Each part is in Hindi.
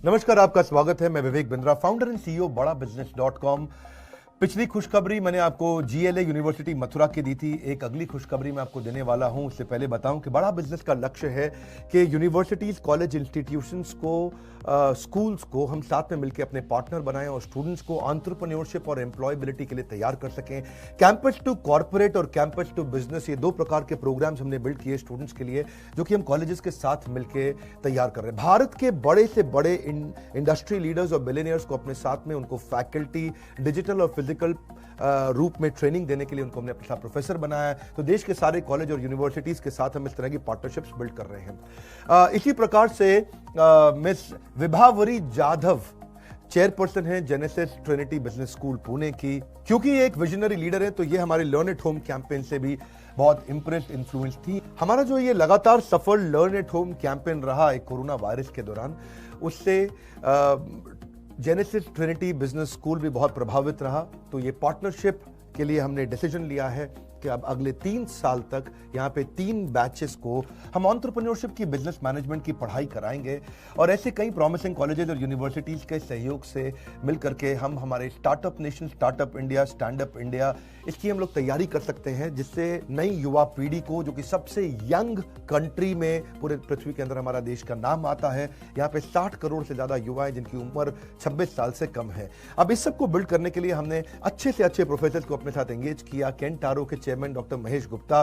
नमस्कार, आपका स्वागत है। मैं Vivek Bindra, founder and CEO बड़ा बिजनेस .com। पिछली खुशखबरी मैंने आपको जीएलए यूनिवर्सिटी मथुरा की दी थी। एक अगली खुशखबरी मैं आपको देने वाला हूं। उससे पहले बताऊं कि बड़ा बिजनेस का लक्ष्य है कि यूनिवर्सिटीज, कॉलेज, इंस्टीट्यूशंस को, स्कूल्स को हम साथ में मिलकर अपने पार्टनर बनाएं और स्टूडेंट्स को एंटरप्रेन्योरशिप और एम्प्लॉयबिलिटी के लिए तैयार कर सकें। कैंपस टू कॉर्पोरेट और कैंपस टू बिजनेस, ये दो प्रकार के प्रोग्राम्स हमने बिल्ड किए स्टूडेंट्स के लिए, जो कि हम कॉलेजेस के साथ मिलकर तैयार कर रहे हैं। भारत के बड़े से बड़े इंडस्ट्री लीडर्स और बिलियनियर्स को अपने साथ में, उनको फैकल्टी, डिजिटल और फिजिकल रूप में ट्रेनिंग देने के लिए उनको हमने अपने साथ प्रोफेसर बनाया है। तो देश के सारे कॉलेज और यूनिवर्सिटीज के साथ हम इस तरह की पार्टनरशिप्स बिल्ड कर रहे हैं। इसी प्रकार से मिस विभावरी जाधव चेयरपर्सन है genesis Trinity business school Pune की। क्योंकि ये एक विजनरी लीडर है, तो ये हमारे लर्न एट होम कैंपेन से भी बहुत इंप्रेस्ड, इन्फ्लुएंस थी। हमारा जो ये लगातार सफल लर्न एट होम कैंपेन रहा एक कोरोना वायरस के दौरान, उससे जेनेसिस ट्रिनिटी बिजनेस स्कूल भी बहुत प्रभावित रहा। तो ये पार्टनरशिप के लिए हमने डिसीजन लिया है कि अब अगले 3 साल तक यहाँ पे 3 बैचेस को हम एंटरप्रेन्योरशिप की, बिजनेस मैनेजमेंट की पढ़ाई कराएंगे। और ऐसे कई प्रॉमिसिंग कॉलेजेस और यूनिवर्सिटीज के सहयोग से मिलकर के हम हमारे startup nation, startup India, stand up India, इसकी हम लोग तैयारी कर सकते हैं, जिससे नई युवा पीढ़ी को, जो कि सबसे यंग कंट्री में पूरे पृथ्वी के अंदर हमारा देश का नाम आता है, यहाँ पे 60 करोड़ से ज्यादा युवा हैं जिनकी उम्र 26 साल से कम है। अब इस सबको बिल्ड करने के लिए हमने अच्छे से अच्छे प्रोफेसर को अपने साथ एंगेज किया। केंटारो के चेयरमैन डॉक्टर महेश गुप्ता,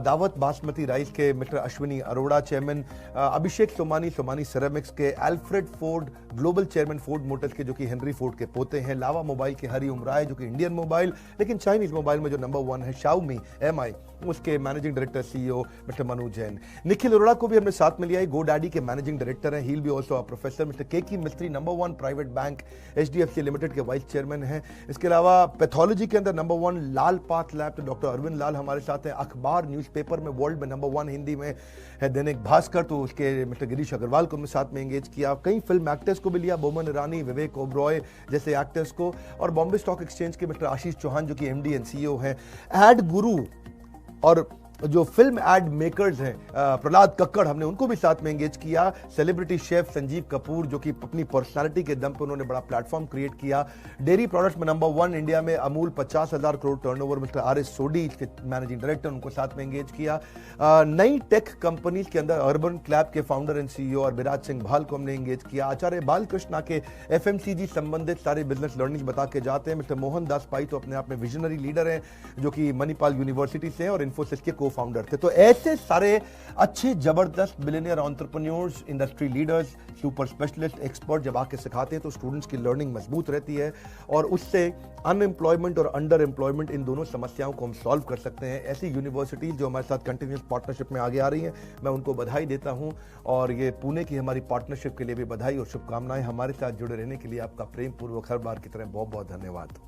दावत बासमती राइस के मिस्टर अश्विनी अरोड़ा चेयरमैन, अभिषेक सोमानी सिरेमिक्स के, Alfred Ford global chairman Ford Motors के, जो कि हेनरी फोर्ड के पोते हैं, लावा मोबाइल के हरि ओम राय, जो कि इंडियन मोबाइल लेकिन चाइनीज मोबाइल में जो नंबर 1 है, शाओमी एमआई, उसके managing director CEO mister Manu Jain. Nikhil Arora को भी हमने साथ में लिया है, गोडैडी के मैनेजिंग डायरेक्टर हैं, he will be also a professor. Mister Keki Mistry, number 1 private bank HDFC limited के वाइस चेयरमैन हैं। इसके अलावा पैथोलॉजी के अंदर नंबर 1 लाल पाथ लैब, तो डॉक्टर अरविंद लाल हमारे साथ हैं। अखबार, न्यूज़पेपर में वर्ल्ड में नंबर 1 हिंदी में है दैनिक भास्कर, तो उसके मिस्टर गिरीश अग्रवाल को हमने साथ में एंगेज किया। कई फिल्म एक्टर्स को भी लिया, बोमन ईरानी, विवेक ओबरॉय जैसे एक्टर्स को, और बॉम्बे स्टॉक एक्सचेंज के मिस्टर आशीष चौहान, जो कि एमडी एंड सीईओ हैं। एड गुरु और जो फिल्म एड मेकर्स हैं, प्रहलाद कक्कड़, हमने उनको भी साथ में एंगेज किया। सेलिब्रिटी शेफ संजीव कपूर, जो कि अपनी पर्सनालिटी के दम पर उन्होंने बड़ा प्लेटफॉर्म क्रिएट किया। डेयरी प्रोडक्ट्स में नंबर 1 इंडिया में Amul, 50,000 crore turnover, mister R S. Sodhi इसके मैनेजिंग डायरेक्टर, उनको साथ में एंगेज किया। नई टेक कंपनीज के अंदर अर्बन क्लैब के फाउंडर एंड सीईओ और विराज सिंह भाल को हमने एंगेज किया। आचार्य बालकृष्णा के एफएमसीजी संबंधित सारे बिजनेस लर्निंग बता के जाते हैं। मिस्टर मोहन दास पाई तो अपने आप में विजनरी लीडर हैं, जो कि मणिपाल यूनिवर्सिटी से और इन्फोसिस के को-फाउंडर थे। तो ऐसे सारे अच्छे जबरदस्त billionaire entrepreneurs, industry leaders, super specialist, expert जब आके सिखाते हैं तो स्टूडेंट्स की लर्निंग मजबूत रहती है और उससे अनएम्प्लॉयमेंट और अंडर एम्प्लॉयमेंट, इन दोनों समस्याओं को हम सॉल्व कर सकते हैं। ऐसी यूनिवर्सिटीज जो हमारे साथ कंटिन्यूस पार्टनरशिप में आगे आ रही हैं, मैं उनको बधाई देता हूं। और ये पुणे की हमारी पार्टनरशिप के लिए भी बधाई और शुभकामनाएं। हमारे साथ जुड़े रहने के लिए आपका प्रेम पूर्वक हर बार की तरह बहुत बहुत धन्यवाद।